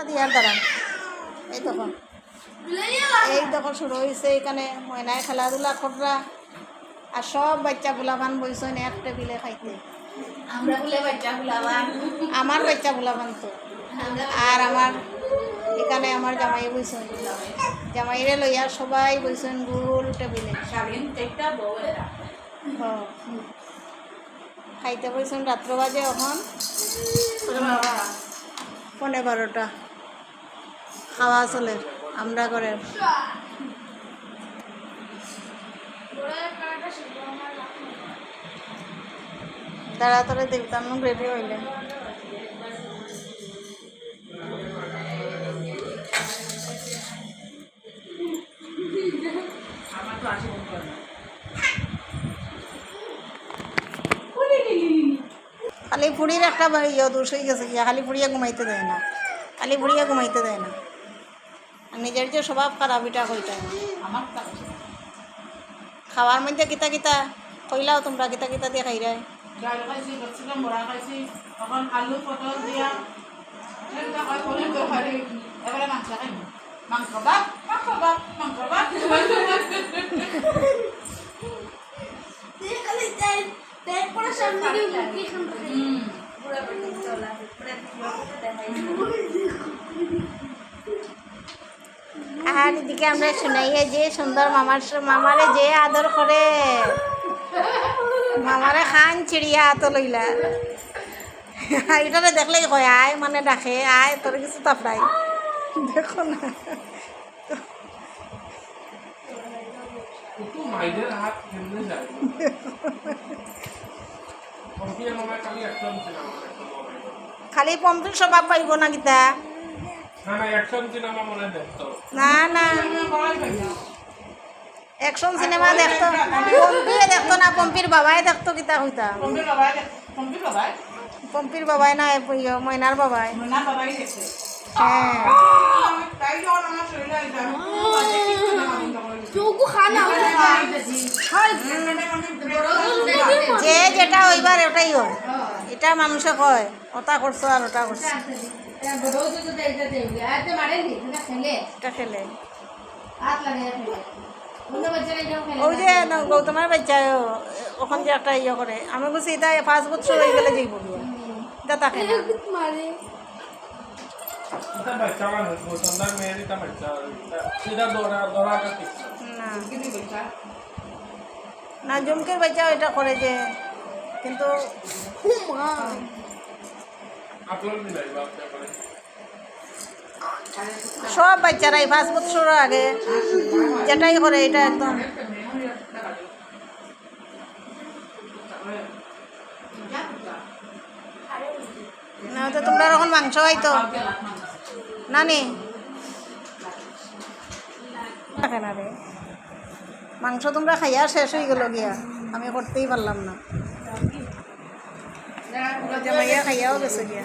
দিয়ার দাঁড়ান এই দেখো শুরু হয়েছে এখানে ময়নায় খেলাধুলা করা আর সব বাচ্চা বুলাবান বইছেন এক টেবিলে খাইতে আমার বাচ্চা বুলাবান তো আর আমার এখানে আমার জামাই বইছেন জামাইরে লইয়া সবাই বইছেন গোল টেবিলে খাইতে বইছেন রাত্র বাজে এখন 12:15 খাওয়া চলে আমরা করে তাড়াতাড়ি দেখতাম রেডি হইলেন খালি ফুড়ির একটা দোষ হয়ে গেছে গিয়া খালি ফুড়িয়া ঘুমাইতে দেয় না খালি ফুড়িয়া ঘুমাইতে দেয় না নিজের যে স্বভাব খারাপ এটা কইটা খাওয়ার মধ্যে কিতা কিতা কইলাও তোমরা কিতা কিতা দিয়ে খাই রায় আর এদিকে আমরা শুনাইয়ে যে সুন্দর মামারে যে আদর করে মামারে খান চিড়িয়া তো লইলা এটারে দেখলেই কয় আয় মানে ডাকে আয় তোর কিছু তাপড়াই দেখো না খালি পম্পির স্বভাব পাইব না গীতা না না অ্যাকশন সিনেমা দেখতো পম্পিও দেখতো না পম্পির বাবাই দেখতো গীতা হইতা পম্পির বাবাই না ময়নার বাবাই হ্যাঁ যে যেটা হইবার ওটাই হয় এটা মানুষে কয় ওটা করছো আর ওটা করছো এটা খেলে ওই যে গৌতমের বাচ্চা ওখান যে একটা ইয়ে করে আমি বলছি এটা 5 বছর হয়ে গেলে যাইব এটা তাকে না জমকের বাচ্চা এটা করে যে কিন্তু সব বাচ্চারাই 5 বছর আগে যেটাই করে এটা একদম না তো তোমরা এখন মাংস হয়তো নানি না রে মাংস তোমরা খাইয়া শেষ হয়ে গেল গিয়া আমি করতেই পারলাম না জামাইয়া খাইয়াও গেছে গিয়া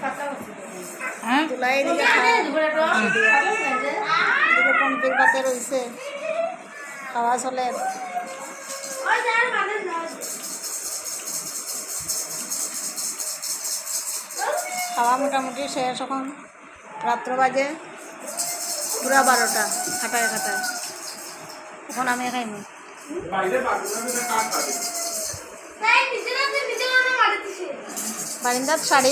তুলাই দিকে এদিকে পম্পির পাতে রয়েছে খাওয়া চলে খাওয়া মোটামুটি শেষ এখন রাত্র বাজে পুরা 12টা খাটায় এখন আমি খাইনি বারিন্দার শাড়ি